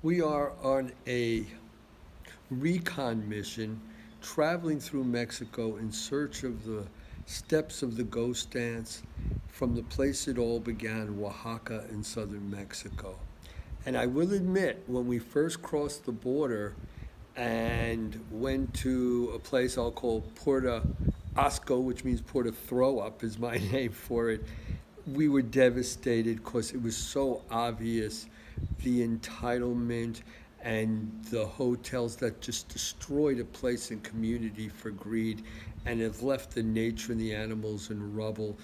We are on a recon mission traveling through Mexico in search of the steps of the ghost dance from the place it all began, Oaxaca in southern Mexico. And I will admit, when we first crossed the border and went to a place I'll call Puerto Asco, which means Puerto Throw Up, is my name for it, we were devastated because it was so obvious the entitlement and the hotels that just destroyed a place and community for greed and have left the nature and the animals in rubble.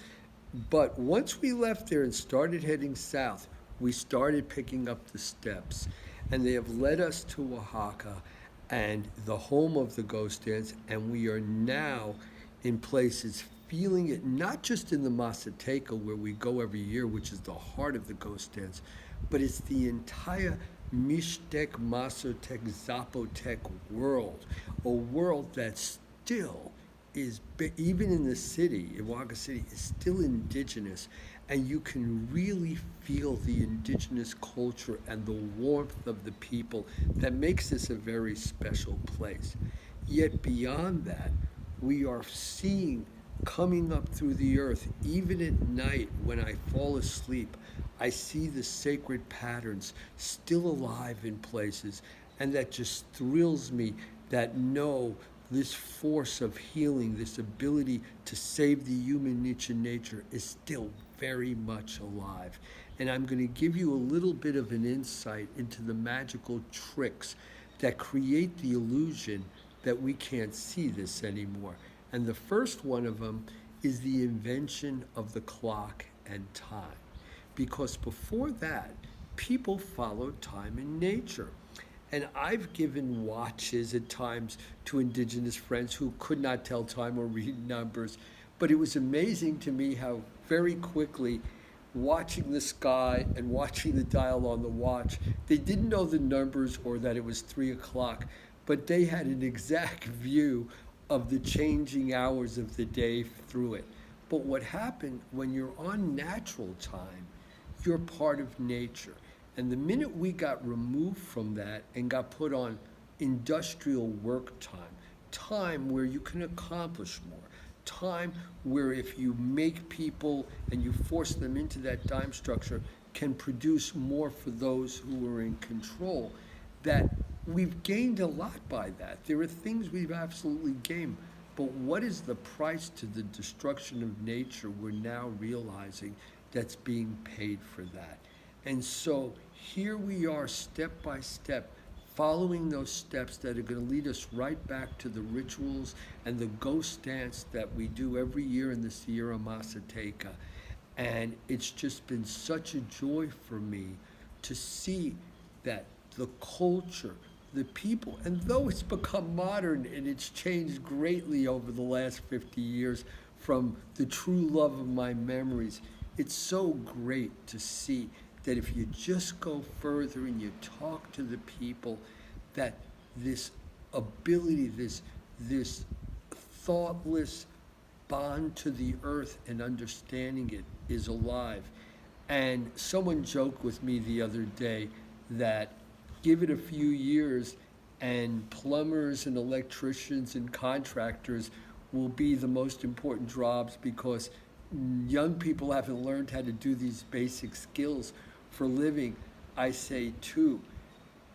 But once we left there and started heading south, we started picking up the steps, and they have led us to Oaxaca and the home of the ghost dance, and we are now in places feeling it not just in the Mazateca where we go every year, which is the heart of the ghost dance, but it's the entire Mixtec, Mazatec, Zapotec world, a world that still is, even in the city, in Oaxaca City, is still indigenous, and you can really feel the indigenous culture and the warmth of the people that makes this a very special place. Yet beyond that, we are seeing coming up through the earth, even at night when I fall asleep, I see the sacred patterns still alive in places, and that just thrills me that no, this force of healing, this ability to save the human niche in nature is still very much alive. And I'm going to give you a little bit of an insight into the magical tricks that create the illusion that we can't see this anymore. And the first one of them is the invention of the clock and time. Because before that, people followed time in nature. And I've given watches at times to indigenous friends who could not tell time or read numbers. But it was amazing to me how very quickly, watching the sky and watching the dial on the watch, they didn't know the numbers or that it was 3 o'clock, but they had an exact view of the changing hours of the day through it. But what happened when you're on natural time, you're part of nature. And the minute we got removed from that and got put on industrial work time, time where you can accomplish more, time where if you make people and you force them into that time structure, can produce more for those who are in control, that we've gained a lot by that. There are things we've absolutely gained. But what is the price to the destruction of nature we're now realizing that's being paid for that? And so here we are, step by step, following those steps that are going to lead us right back to the rituals and the ghost dance that we do every year in the Sierra Mazateca. And it's just been such a joy for me to see that the culture, the people, and though it's become modern and it's changed greatly over the last 50 years from the true love of my memories, it's so great to see that if you just go further and you talk to the people, that this ability, this thoughtless bond to the earth and understanding it is alive. And someone joked with me the other day that give it a few years and plumbers and electricians and contractors will be the most important jobs because young people haven't learned how to do these basic skills for living. I say too,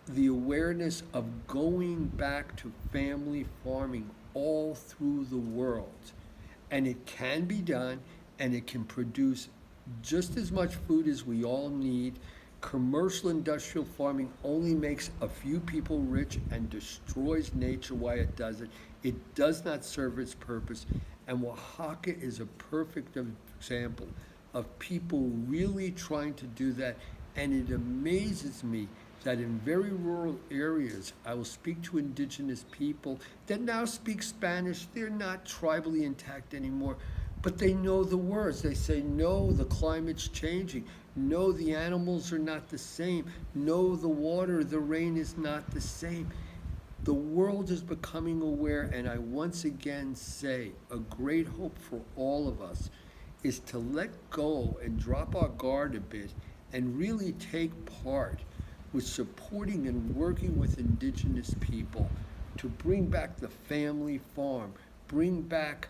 the awareness of going back to family farming all through the world. And it can be done, and it can produce just as much food as we all need. Commercial industrial farming only makes a few people rich and destroys nature while it does it. It does not serve its purpose. And Oaxaca is a perfect example of people really trying to do that. And it amazes me that in very rural areas, I will speak to indigenous people that now speak Spanish. They're not tribally intact anymore, but they know the words. They say, no, the climate's changing. No, the animals are not the same. No, the water, the rain is not the same. The world is becoming aware, and I once again say a great hope for all of us is to let go and drop our guard a bit and really take part. with supporting and working with indigenous people to bring back the family farm, bring back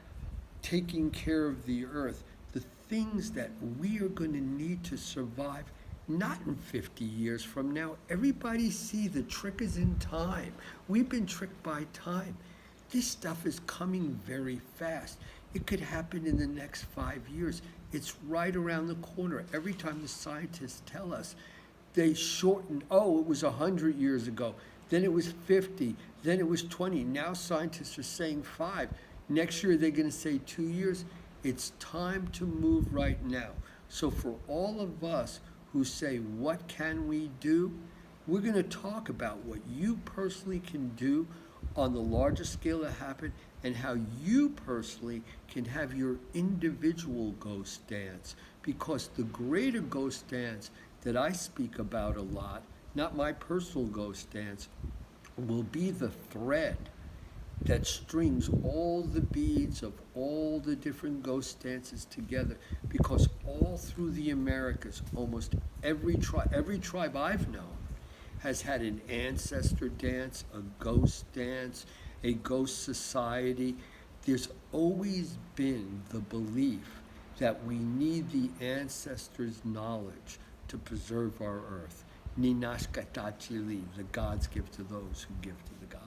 taking care of the earth, the things that we are going to need to survive, not in 50 years from now. Everybody see the trick is in time. We've been tricked by time. This stuff is coming very fast. It could happen in the next 5 years. It's right around the corner. Every time the scientists tell us, they shorten, oh, it was 100 years ago, then it was 50, then it was 20. Now scientists are saying 5. Next year they're going to say 2 years. It's time to move right now. So for all of us who say, what can we do? We're going to talk about what you personally can do on the largest scale to happen, and how you personally can have your individual ghost dance. Because the greater ghost dance that I speak about a lot, not my personal ghost dance, will be the thread that strings all the beads of all the different ghost dances together. Because all through the Americas, almost every tribe I've known has had an ancestor dance, a ghost dance, a ghost society. There's always been the belief that we need the ancestors' knowledge to preserve our earth. Ninashkatachili, the gods give to those who give to the gods.